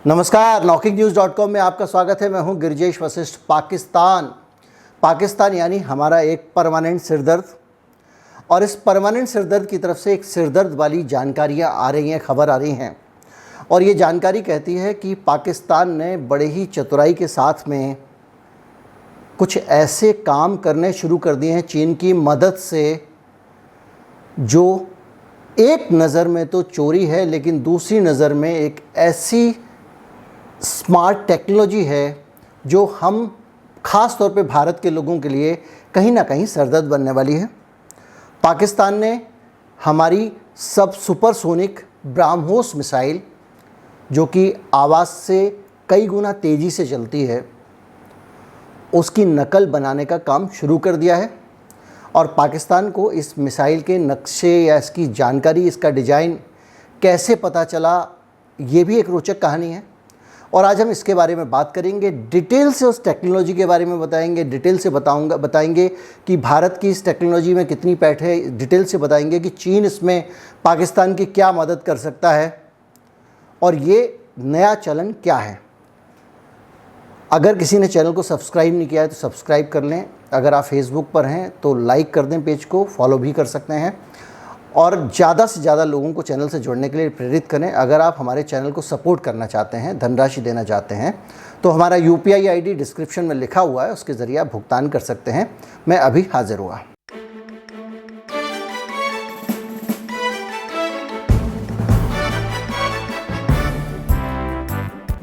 नमस्कार, NockingNews.com में आपका स्वागत है। मैं हूं गिरिजेश वशिष्ठ। पाकिस्तान यानी हमारा एक परमानेंट सिरदर्द, और इस परमानेंट सिरदर्द की तरफ से एक सिरदर्द वाली जानकारियां आ रही हैं, खबर आ रही हैं। और ये जानकारी कहती है कि पाकिस्तान ने बड़े ही चतुराई के साथ में कुछ ऐसे काम करने शुरू कर दिए हैं चीन की मदद से, जो एक नज़र में तो चोरी है, लेकिन दूसरी नज़र में एक ऐसी स्मार्ट टेक्नोलॉजी है जो हम ख़ास तौर पे भारत के लोगों के लिए कहीं ना कहीं सरदर्द बनने वाली है। पाकिस्तान ने हमारी सब सुपरसोनिक ब्रह्मोस मिसाइल, जो कि आवाज़ से कई गुना तेज़ी से चलती है, उसकी नकल बनाने का काम शुरू कर दिया है। और पाकिस्तान को इस मिसाइल के नक्शे या इसकी जानकारी, इसका डिज़ाइन कैसे पता चला, ये भी एक रोचक कहानी है। और आज हम इसके बारे में बात करेंगे, डिटेल से उस टेक्नोलॉजी के बारे में बताएंगे, डिटेल से बताएंगे कि भारत की इस टेक्नोलॉजी में कितनी पैठ है, डिटेल से बताएंगे कि चीन इसमें पाकिस्तान की क्या मदद कर सकता है और ये नया चलन क्या है। अगर किसी ने चैनल को सब्सक्राइब नहीं किया है तो सब्सक्राइब कर लें। अगर आप फेसबुक पर हैं तो लाइक कर दें, पेज को फॉलो भी कर सकते हैं, और ज़्यादा से ज़्यादा लोगों को चैनल से जुड़ने के लिए प्रेरित करें। अगर आप हमारे चैनल को सपोर्ट करना चाहते हैं, धनराशि देना चाहते हैं, तो हमारा UPI ID डिस्क्रिप्शन में लिखा हुआ है, उसके ज़रिए आप भुगतान कर सकते हैं। मैं अभी हाजिर हुआ।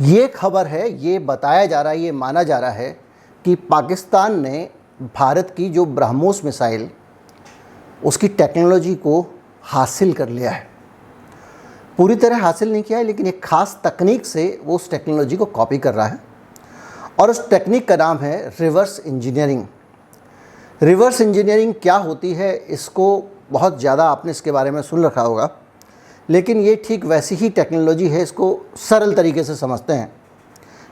ये खबर है, ये बताया जा रहा है, ये माना जा रहा है कि पाकिस्तान ने भारत की जो ब्रह्मोस मिसाइल, उसकी टेक्नोलॉजी को हासिल कर लिया है। पूरी तरह हासिल नहीं किया है, लेकिन एक ख़ास तकनीक से वो उस टेक्नोलॉजी को कॉपी कर रहा है, और उस टेक्निक का नाम है रिवर्स इंजीनियरिंग। रिवर्स इंजीनियरिंग क्या होती है, इसको बहुत ज़्यादा आपने इसके बारे में सुन रखा होगा, लेकिन ये ठीक वैसी ही टेक्नोलॉजी है। इसको सरल तरीके से समझते हैं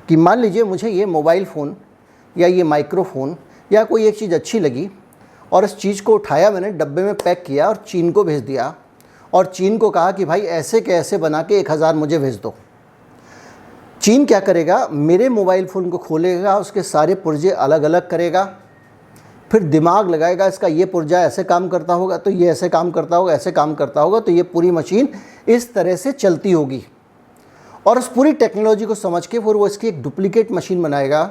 कि मान लीजिए मुझे ये मोबाइल फ़ोन या ये माइक्रोफोन या कोई एक चीज़ अच्छी लगी, और इस चीज़ को उठाया मैंने, डब्बे में पैक किया और चीन को भेज दिया, और चीन को कहा कि भाई ऐसे के ऐसे बना के 1000 मुझे भेज दो। चीन क्या करेगा, मेरे मोबाइल फ़ोन को खोलेगा, उसके सारे पुर्जे अलग अलग करेगा, फिर दिमाग लगाएगा इसका ये पुर्जा ऐसे काम करता होगा तो ये ऐसे काम करता होगा, ऐसे काम करता होगा, तो ये पूरी मशीन इस तरह से चलती होगी। और उस पूरी टेक्नोलॉजी को समझ के फिर वो इसकी एक डुप्लीकेट मशीन बनाएगा,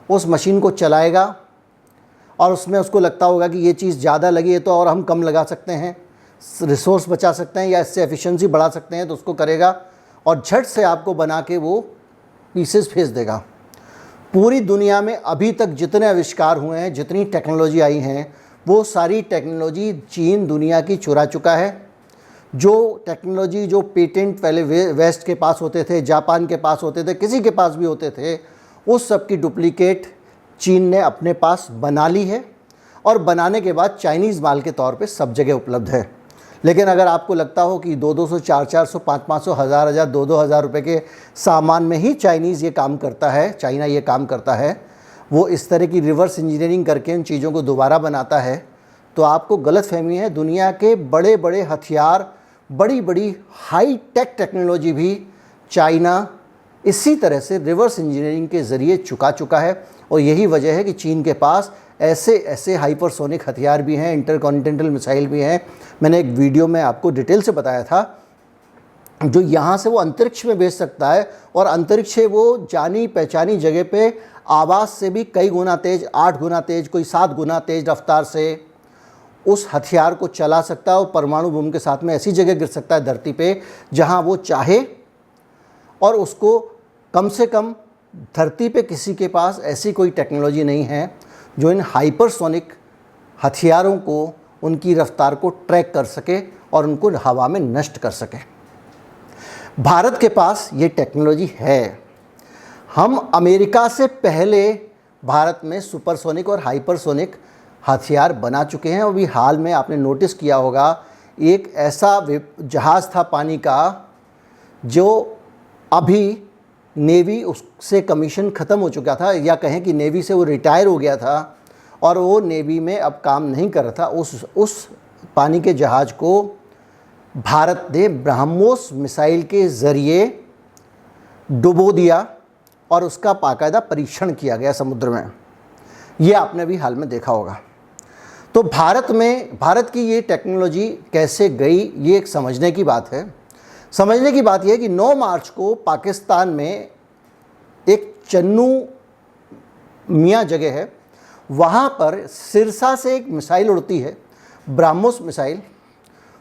उस मशीन को चलाएगा, और उसमें उसको लगता होगा कि ये चीज़ ज़्यादा लगी है तो और हम कम लगा सकते हैं, रिसोर्स बचा सकते हैं या इससे एफिशिएंसी बढ़ा सकते हैं, तो उसको करेगा और झट से आपको बना के वो पीसेस भेज देगा। पूरी दुनिया में अभी तक जितने आविष्कार हुए हैं, जितनी टेक्नोलॉजी आई हैं, वो सारी टेक्नोलॉजी चीन दुनिया की चुरा चुका है। जो टेक्नोलॉजी, जो पेटेंट पहले वेस्ट के पास होते थे, जापान के पास होते थे, किसी के पास भी होते थे, उस सब की डुप्लीकेट चीन ने अपने पास बना ली है, और बनाने के बाद चाइनीज़ माल के तौर पे सब जगह उपलब्ध है। लेकिन अगर आपको लगता हो कि 200, 400, 500, 1000, 2000 रुपये के सामान में ही चाइनीज़ ये काम करता है, चाइना ये काम करता है, वो इस तरह की रिवर्स इंजीनियरिंग करके इन चीज़ों को दोबारा बनाता है, तो आपको गलतफहमी है। दुनिया के बड़े बड़े हथियार, बड़ी बड़ी हाई टेक टेक्नोलॉजी भी चाइना इसी तरह से रिवर्स इंजीनियरिंग के ज़रिए चुका चुका है। और यही वजह है कि चीन के पास ऐसे ऐसे हाइपरसोनिक हथियार भी हैं, इंटरकॉन्टिनेंटल मिसाइल भी हैं। मैंने एक वीडियो में आपको डिटेल से बताया था, जो यहाँ से वो अंतरिक्ष में भेज सकता है, और अंतरिक्ष से वो जानी पहचानी जगह पे आवाज़ से भी कई गुना तेज़, 8 गुना तेज़, कोई 7 गुना तेज़ रफ्तार से उस हथियार को चला सकता है, और परमाणु बम के साथ में ऐसी जगह गिर सकता है धरती पे जहाँ वो चाहे, और उसको कम से कम धरती पे किसी के पास ऐसी कोई टेक्नोलॉजी नहीं है जो इन हाइपरसोनिक हथियारों को, उनकी रफ्तार को ट्रैक कर सके और उनको हवा में नष्ट कर सके। भारत के पास ये टेक्नोलॉजी है। हम अमेरिका से पहले भारत में सुपरसोनिक और हाइपरसोनिक हथियार बना चुके हैं। अभी हाल में आपने नोटिस किया होगा, एक ऐसा जहाज़ था पानी का, जो अभी नेवी उससे कमीशन ख़त्म हो चुका था, या कहें कि नेवी से वो रिटायर हो गया था, और वो नेवी में अब काम नहीं कर रहा था। उस पानी के जहाज़ को भारत ने ब्रह्मोस मिसाइल के ज़रिए डुबो दिया और उसका बाकायदा परीक्षण किया गया समुद्र में। ये आपने भी हाल में देखा होगा। तो भारत की ये टेक्नोलॉजी कैसे गई, ये एक समझने की बात है। समझने की बात यह है कि 9 मार्च को पाकिस्तान में एक चन्नू मियाँ जगह है, वहाँ पर सिरसा से एक मिसाइल उड़ती है, ब्रह्मोस मिसाइल।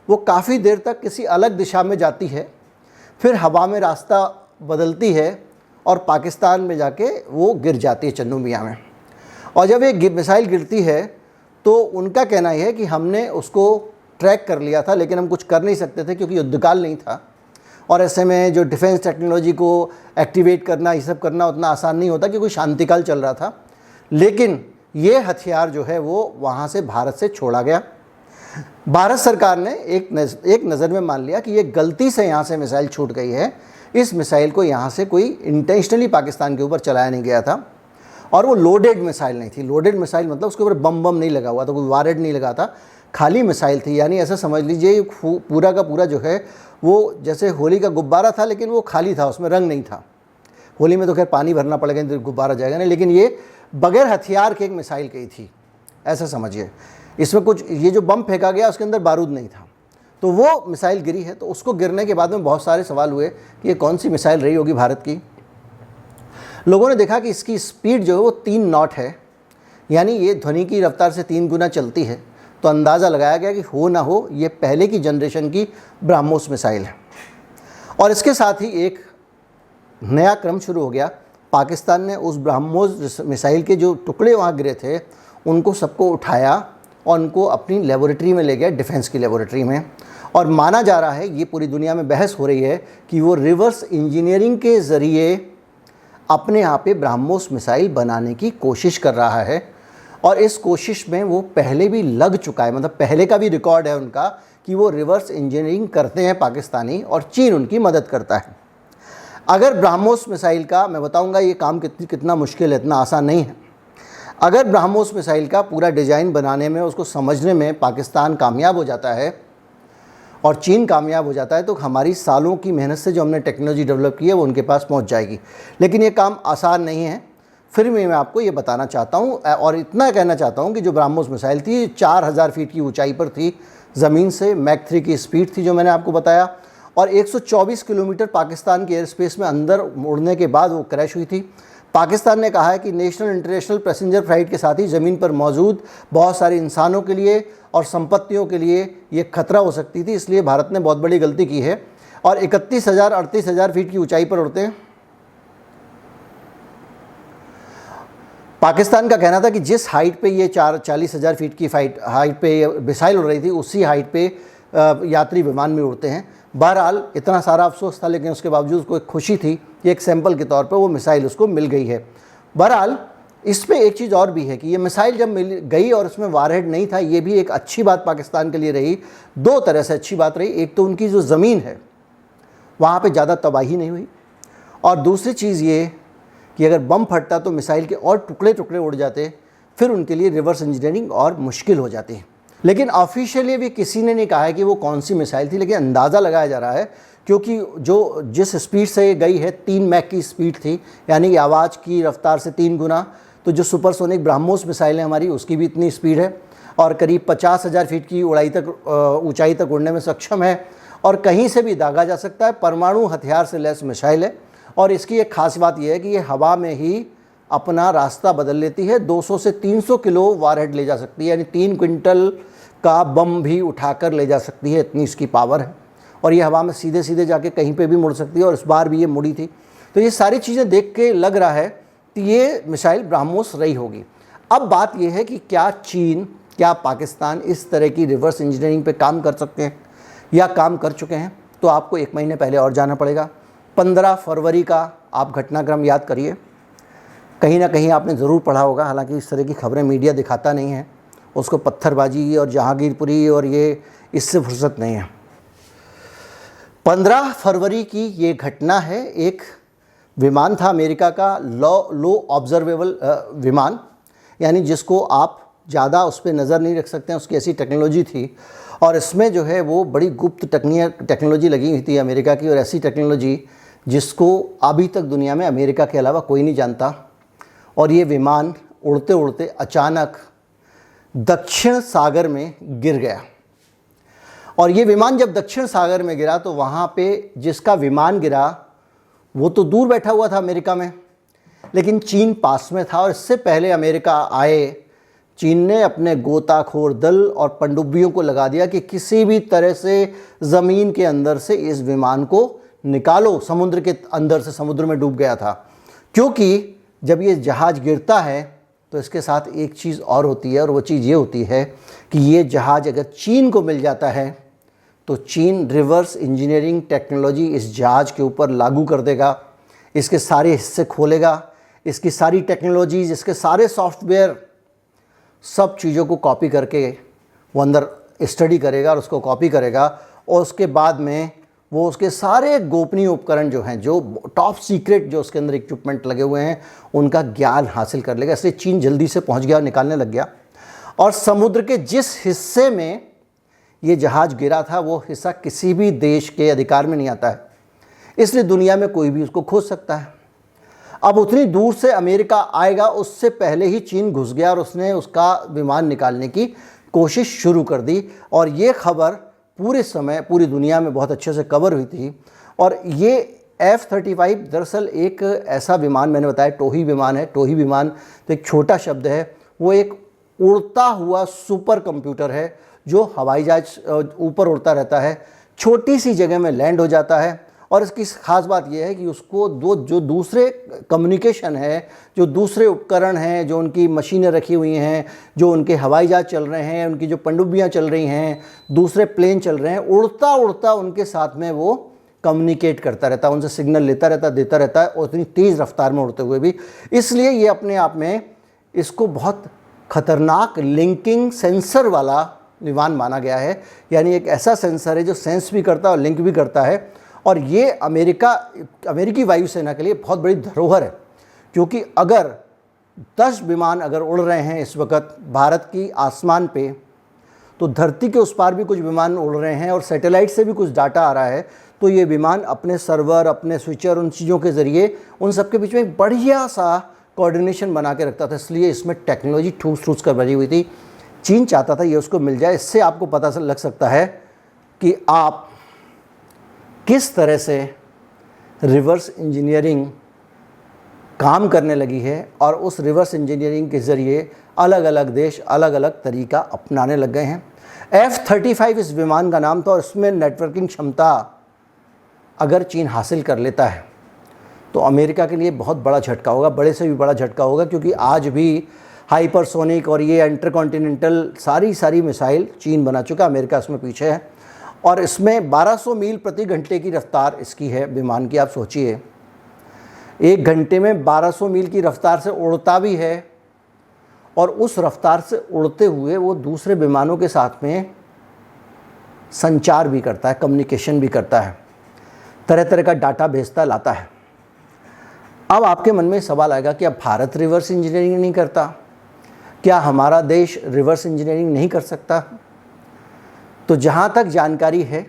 वो काफ़ी देर तक किसी अलग दिशा में जाती है, फिर हवा में रास्ता बदलती है और पाकिस्तान में जाके वो गिर जाती है चन्नू मियाँ में। और जब ये मिसाइल गिरती है तो उनका कहना यह है कि हमने उसको ट्रैक कर लिया था, लेकिन हम कुछ कर नहीं सकते थे क्योंकि युद्धकाल नहीं था, और ऐसे में जो डिफेंस टेक्नोलॉजी को एक्टिवेट करना, ये सब करना उतना आसान नहीं होता क्योंकि शांतिकाल चल रहा था। लेकिन ये हथियार जो है वो वहाँ से भारत से छोड़ा गया। भारत सरकार ने एक नज़र में मान लिया कि ये गलती से यहाँ से मिसाइल छूट गई है। इस मिसाइल को यहाँ से कोई इंटेंशनली पाकिस्तान के ऊपर चलाया नहीं गया था, और वो लोडेड मिसाइल नहीं थी। लोडेड मिसाइल मतलब उसके ऊपर बम नहीं लगा हुआ था, कोई वारहेड नहीं लगा था, खाली मिसाइल थी। यानी ऐसा समझ लीजिए पूरा का पूरा जो है वो जैसे होली का गुब्बारा था, लेकिन वो खाली था, उसमें रंग नहीं था। होली में तो खैर पानी भरना पड़ेगा, तो गुब्बारा जाएगा नहीं, लेकिन ये बगैर हथियार के एक मिसाइल गई थी, ऐसा समझिए। इसमें कुछ ये जो बम फेंका गया उसके अंदर बारूद नहीं था, तो वो मिसाइल गिरी है। तो उसको गिरने के बाद में बहुत सारे सवाल हुए कि ये कौन सी मिसाइल रही होगी भारत की। लोगों ने देखा कि इसकी स्पीड जो है वो 3 नॉट है, यानी ये ध्वनि की रफ्तार से 3 गुना चलती है। तो अंदाज़ा लगाया गया कि हो ना हो ये पहले की जनरेशन की ब्रह्मोस मिसाइल है। और इसके साथ ही एक नया क्रम शुरू हो गया। पाकिस्तान ने उस ब्रह्मोस मिसाइल के जो टुकड़े वहाँ गिरे थे उनको सबको उठाया और उनको अपनी लेबोरेटरी में ले गया, डिफेंस की लेबोरेटरी में। और माना जा रहा है, ये पूरी दुनिया में बहस हो रही है कि वो रिवर्स इंजीनियरिंग के ज़रिए अपने यहाँ पे ब्रह्मोस मिसाइल बनाने की कोशिश कर रहा है। और इस कोशिश में वो पहले भी लग चुका है, मतलब पहले का भी रिकॉर्ड है उनका कि वो रिवर्स इंजीनियरिंग करते हैं पाकिस्तानी, और चीन उनकी मदद करता है। अगर ब्रह्मोस मिसाइल का मैं बताऊंगा ये काम कितना मुश्किल है, इतना आसान नहीं है। अगर ब्रह्मोस मिसाइल का पूरा डिज़ाइन बनाने में, उसको समझने में पाकिस्तान कामयाब हो जाता है और चीन कामयाब हो जाता है, तो हमारी सालों की मेहनत से जो हमने टेक्नोलॉजी डेवलप की है वो उनके पास पहुंच जाएगी। लेकिन ये काम आसान नहीं है। फिर मैं आपको ये बताना चाहता हूँ और इतना कहना चाहता हूँ कि जो ब्रह्मोस मिसाइल थी 4000 फीट की ऊंचाई पर थी ज़मीन से, मैक 3 की स्पीड थी जो मैंने आपको बताया, और 124 किलोमीटर पाकिस्तान के एयर स्पेस में अंदर उड़ने के बाद वो क्रैश हुई थी। पाकिस्तान ने कहा है कि नेशनल इंटरनेशनल पैसेंजर फ्लाइट के साथ ही ज़मीन पर मौजूद बहुत सारे इंसानों के लिए और संपत्तियों के लिए ये खतरा हो सकती थी, इसलिए भारत ने बहुत बड़ी गलती की है। और 38,000 फीट की ऊंचाई पर उड़ते हैं। पाकिस्तान का कहना था कि जिस हाइट पे ये 40,000 फीट की हाइट पे मिसाइल उड़ रही थी, उसी हाइट पे यात्री विमान में उड़ते हैं। बहरहाल इतना सारा अफसोस था, लेकिन उसके बावजूद उसको एक खुशी थी कि एक सैंपल के तौर पर वो मिसाइल उसको मिल गई है। बहरहाल इस पे एक चीज़ और भी है कि ये मिसाइल जब मिल गई और उसमें वारहेड नहीं था, ये भी एक अच्छी बात पाकिस्तान के लिए रही। 2 तरह से अच्छी बात रही। एक तो उनकी जो ज़मीन है वहाँ पे ज़्यादा तबाही नहीं हुई, और दूसरी चीज़ ये कि अगर बम फटता तो मिसाइल के और टुकड़े उड़ जाते, फिर उनके लिए रिवर्स इंजीनियरिंग और मुश्किल हो जाती। लेकिन ऑफिशियली भी किसी ने नहीं कहा है कि वो कौन सी मिसाइल थी, लेकिन अंदाज़ा लगाया जा रहा है क्योंकि जिस स्पीड से ये गई है 3 मैक की स्पीड थी, यानी कि आवाज़ की रफ्तार से 3 गुना। तो जो सुपरसोनिक ब्रह्मोस मिसाइल है हमारी, उसकी भी इतनी स्पीड है और करीब 50,000 फीट की ऊंचाई तक उड़ने में सक्षम है, और कहीं से भी दागा जा सकता है। परमाणु हथियार से लैस मिसाइल है, और इसकी एक खास बात यह है कि ये हवा में ही अपना रास्ता बदल लेती है। 200 से 300 किलो वारहेड ले जा सकती है, यानी 3 क्विंटल का बम भी उठाकर ले जा सकती है, इतनी इसकी पावर है। और ये हवा में सीधे सीधे जाके कहीं पे भी मुड़ सकती है, और इस बार भी ये मुड़ी थी। तो ये सारी चीज़ें देख के लग रहा है कि ये मिसाइल ब्रह्मोस रही होगी। अब बात ये है कि क्या चीन, क्या पाकिस्तान इस तरह की रिवर्स इंजीनियरिंग पे काम कर सकते हैं या काम कर चुके हैं? तो आपको 1 महीने पहले और जाना पड़ेगा। 15 फरवरी का आप घटनाक्रम याद करिए। कहीं ना कहीं आपने ज़रूर पढ़ा होगा, हालांकि इस तरह की खबरें मीडिया दिखाता नहीं है। उसको पत्थरबाजी और जहांगीरपुरी और ये इससे फुर्सत नहीं है। 15 फरवरी की ये घटना है। एक विमान था अमेरिका का, लो ऑब्जर्वेबल विमान, यानी जिसको आप ज़्यादा उस पर नज़र नहीं रख सकते हैं, उसकी ऐसी टेक्नोलॉजी थी। और इसमें जो है वो बड़ी गुप्त टेक्नोलॉजी लगी हुई थी अमेरिका की, और ऐसी टेक्नोलॉजी जिसको अभी तक दुनिया में अमेरिका के अलावा कोई नहीं जानता। और ये विमान उड़ते उड़ते अचानक दक्षिण सागर में गिर गया। और ये विमान जब दक्षिण सागर में गिरा तो वहाँ पे जिसका विमान गिरा वो तो दूर बैठा हुआ था अमेरिका में, लेकिन चीन पास में था। और इससे पहले अमेरिका आए, चीन ने अपने गोताखोर दल और पनडुब्बियों को लगा दिया कि किसी भी तरह से ज़मीन के अंदर से इस विमान को निकालो। समुद्र के अंदर से, समुद्र में डूब गया था, क्योंकि जब ये जहाज़ गिरता है तो इसके साथ एक चीज़ और होती है, और वो चीज़ ये होती है कि ये जहाज़ अगर चीन को मिल जाता है तो चीन रिवर्स इंजीनियरिंग टेक्नोलॉजी इस जहाज़ के ऊपर लागू कर देगा, इसके सारे हिस्से खोलेगा, इसकी सारी टेक्नोलॉजीज़, इसके सारे सॉफ्टवेयर, सब चीज़ों को कॉपी करके वो अंदर स्टडी करेगा और उसको कॉपी करेगा। और उसके बाद में वो उसके सारे गोपनीय उपकरण जो हैं, जो टॉप सीक्रेट जो उसके अंदर इक्विपमेंट लगे हुए हैं, उनका ज्ञान हासिल कर लेगा। इसलिए चीन जल्दी से पहुंच गया और निकालने लग गया। और समुद्र के जिस हिस्से में ये जहाज़ गिरा था वो हिस्सा किसी भी देश के अधिकार में नहीं आता है, इसलिए दुनिया में कोई भी उसको खोज सकता है। अब उतनी दूर से अमेरिका आएगा उससे पहले ही चीन घुस गया और उसने उसका विमान निकालने की कोशिश शुरू कर दी। और ये खबर पूरे समय पूरी दुनिया में बहुत अच्छे से कवर हुई थी। और ये F-35 दरअसल एक ऐसा विमान, मैंने बताया टोही विमान है। टोही विमान तो एक छोटा शब्द है, वो एक उड़ता हुआ सुपर कंप्यूटर है जो हवाई जहाज ऊपर उड़ता रहता है, छोटी सी जगह में लैंड हो जाता है। और इसकी खास बात यह है कि उसको जो दूसरे कम्युनिकेशन है, जो दूसरे उपकरण हैं, जो उनकी मशीनें रखी हुई हैं, जो उनके हवाई जहाज चल रहे हैं, उनकी जो पनडुब्बियाँ चल रही हैं, दूसरे प्लेन चल रहे हैं, उड़ता उड़ता उनके साथ में वो कम्युनिकेट करता रहता है, उनसे सिग्नल लेता रहता, देता रहता है, और उतनी तेज़ रफ्तार में उड़ते हुए भी। इसलिए ये अपने आप में इसको बहुत ख़तरनाक लिंकिंग सेंसर वाला विमान माना गया है। यानी एक ऐसा सेंसर है जो सेंस भी करता है और लिंक भी करता है। और ये अमेरिकी वायुसेना के लिए बहुत बड़ी धरोहर है, क्योंकि अगर 10 विमान अगर उड़ रहे हैं इस वक्त भारत की आसमान पे, तो धरती के उस पार भी कुछ विमान उड़ रहे हैं और सैटेलाइट से भी कुछ डाटा आ रहा है, तो ये विमान अपने सर्वर, अपने स्विचर, उन चीज़ों के ज़रिए उन सबके बीच में एक बढ़िया सा कोऑर्डिनेशन बना के रखता था। इसलिए इसमें टेक्नोलॉजी ठूस ठूस कर भरी हुई थी। चीन चाहता था ये उसको मिल जाए। इससे आपको पता लग सकता है कि आप किस तरह से रिवर्स इंजीनियरिंग काम करने लगी है, और उस रिवर्स इंजीनियरिंग के ज़रिए अलग अलग देश अलग अलग तरीका अपनाने लग गए हैं। F-35 इस विमान का नाम था, और इसमें नेटवर्किंग क्षमता अगर चीन हासिल कर लेता है तो अमेरिका के लिए बहुत बड़ा झटका होगा, बड़े से भी बड़ा झटका होगा। क्योंकि आज भी हाइपरसोनिक और ये इंटरकॉन्टिनेंटल सारी मिसाइल चीन बना चुका, अमेरिका इसमें पीछे है। और इसमें 1200 मील प्रति घंटे की रफ्तार इसकी है विमान की। आप सोचिए, एक घंटे में 1200 मील की रफ्तार से उड़ता भी है, और उस रफ्तार से उड़ते हुए वो दूसरे विमानों के साथ में संचार भी करता है, कम्युनिकेशन भी करता है, तरह तरह का डाटा भेजता लाता है। अब आपके मन में सवाल आएगा कि अब भारत रिवर्स इंजीनियरिंग नहीं करता, क्या हमारा देश रिवर्स इंजीनियरिंग नहीं कर सकता? तो जहाँ तक जानकारी है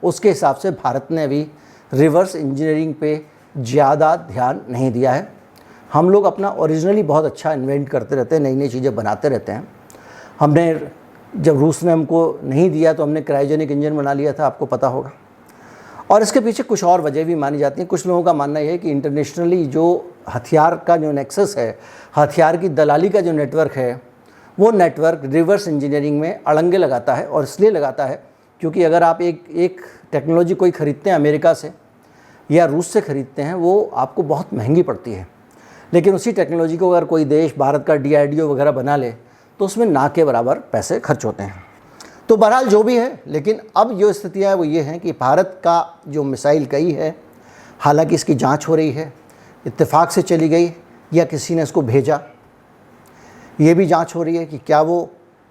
उसके हिसाब से भारत ने अभी रिवर्स इंजीनियरिंग पे ज़्यादा ध्यान नहीं दिया है। हम लोग अपना ओरिजिनली बहुत अच्छा इन्वेंट करते रहते हैं, नई नई चीज़ें बनाते रहते हैं। हमने जब रूस ने हमको नहीं दिया तो हमने क्रायोजेनिक इंजन बना लिया था, आपको पता होगा। और इसके पीछे कुछ और वजह भी मानी जाती हैं। कुछ लोगों का मानना यह है कि इंटरनेशनली जो हथियार का जो नेक्सस है, हथियार की दलाली का जो नेटवर्क है, वो नेटवर्क रिवर्स इंजीनियरिंग में अड़ंगे लगाता है। और इसलिए लगाता है क्योंकि अगर आप एक टेक्नोलॉजी कोई ख़रीदते हैं अमेरिका से या रूस से ख़रीदते हैं, वो आपको बहुत महंगी पड़ती है। लेकिन उसी टेक्नोलॉजी को अगर कोई देश भारत का DRDO वगैरह बना ले तो उसमें ना के बराबर पैसे खर्च होते हैं। तो बहरहाल जो भी है, लेकिन अब जो स्थितियाँ है वो ये हैं कि भारत का जो मिसाइल गई है, हालांकि इसकी जांच हो रही है, इत्तेफाक से चली गई या किसी ने इसको भेजा, ये भी जांच हो रही है कि क्या वो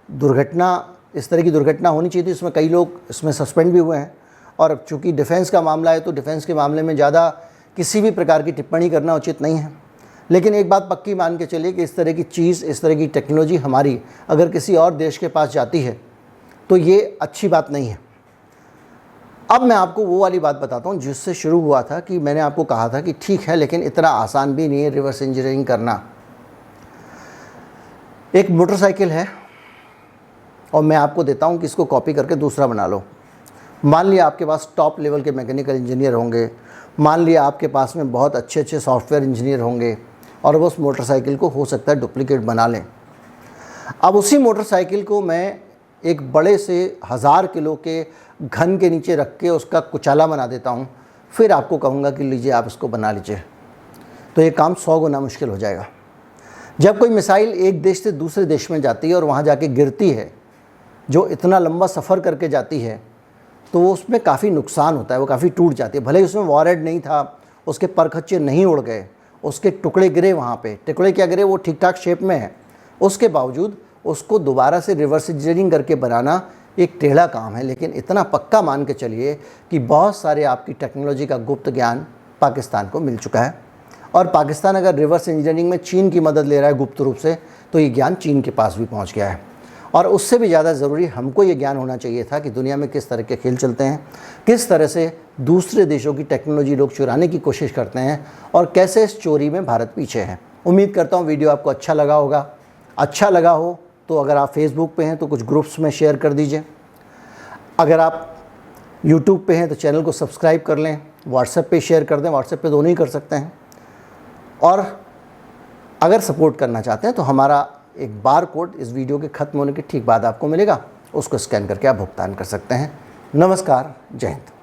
दुर्घटना, इस तरह की दुर्घटना होनी चाहिए थी। इसमें कई लोग इसमें सस्पेंड भी हुए हैं। और चूँकि डिफेंस का मामला है तो डिफेंस के मामले में ज़्यादा किसी भी प्रकार की टिप्पणी करना उचित नहीं है। लेकिन एक बात पक्की मान के चलिए कि इस तरह की चीज़, इस तरह की टेक्नोलॉजी हमारी अगर किसी और देश के पास जाती है तो ये अच्छी बात नहीं है। अब मैं आपको वो वाली बात बताता हूँ जिससे शुरू हुआ था कि मैंने आपको कहा था कि ठीक है, लेकिन इतना आसान भी नहीं है रिवर्स इंजीनियरिंग करना। एक मोटरसाइकिल है और मैं आपको देता हूँ कि इसको कॉपी करके दूसरा बना लो। मान लिया आपके पास टॉप लेवल के मैकेनिकल इंजीनियर होंगे, मान लिया आपके पास में बहुत अच्छे अच्छे सॉफ्टवेयर इंजीनियर होंगे और वो उस मोटरसाइकिल को हो सकता है डुप्लीकेट बना लें। अब उसी मोटरसाइकिल को मैं एक बड़े से 1000 किलो के घन के नीचे रख के उसका कुचाला बना देता हूँ, फिर आपको कहूँगा कि लीजिए आप इसको बना लीजिए, तो ये काम 100 गुना मुश्किल हो जाएगा। जब कोई मिसाइल एक देश से दूसरे देश में जाती है और वहाँ जाके गिरती है, जो इतना लंबा सफ़र करके जाती है, तो वो उसमें काफ़ी नुकसान होता है, वो काफ़ी टूट जाती है। भले ही उसमें वॉरहेड नहीं था, उसके परखच्चे नहीं उड़ गए, उसके टुकड़े गिरे वहाँ पे, टुकड़े क्या गिरे, वो ठीक ठाक शेप में है, उसके बावजूद उसको दोबारा से रिवर्स इंजीनियरिंग करके बनाना एक टेढ़ा काम है। लेकिन इतना पक्का मान के चलिए कि बहुत सारे आपकी टेक्नोलॉजी का गुप्त ज्ञान पाकिस्तान को मिल चुका है, और पाकिस्तान अगर रिवर्स इंजीनियरिंग में चीन की मदद ले रहा है गुप्त रूप से, तो ये ज्ञान चीन के पास भी पहुंच गया है। और उससे भी ज़्यादा ज़रूरी हमको ये ज्ञान होना चाहिए था कि दुनिया में किस तरह के खेल चलते हैं, किस तरह से दूसरे देशों की टेक्नोलॉजी लोग चुराने की कोशिश करते हैं और कैसे इस चोरी में भारत पीछे है। उम्मीद करता हूँ वीडियो आपको अच्छा लगा होगा। अच्छा लगा हो तो अगर आप फेसबुक पे हैं तो कुछ ग्रुप्स में शेयर कर दीजिए, अगर आप यूट्यूब पे हैं तो चैनल को सब्सक्राइब कर लें, व्हाट्सएप पे शेयर कर दें, व्हाट्सएप पे दोनों ही कर सकते हैं। और अगर सपोर्ट करना चाहते हैं तो हमारा एक बार कोड इस वीडियो के ख़त्म होने के ठीक बाद आपको मिलेगा, उसको स्कैन करके आप भुगतान कर सकते हैं। नमस्कार, जय हिंद।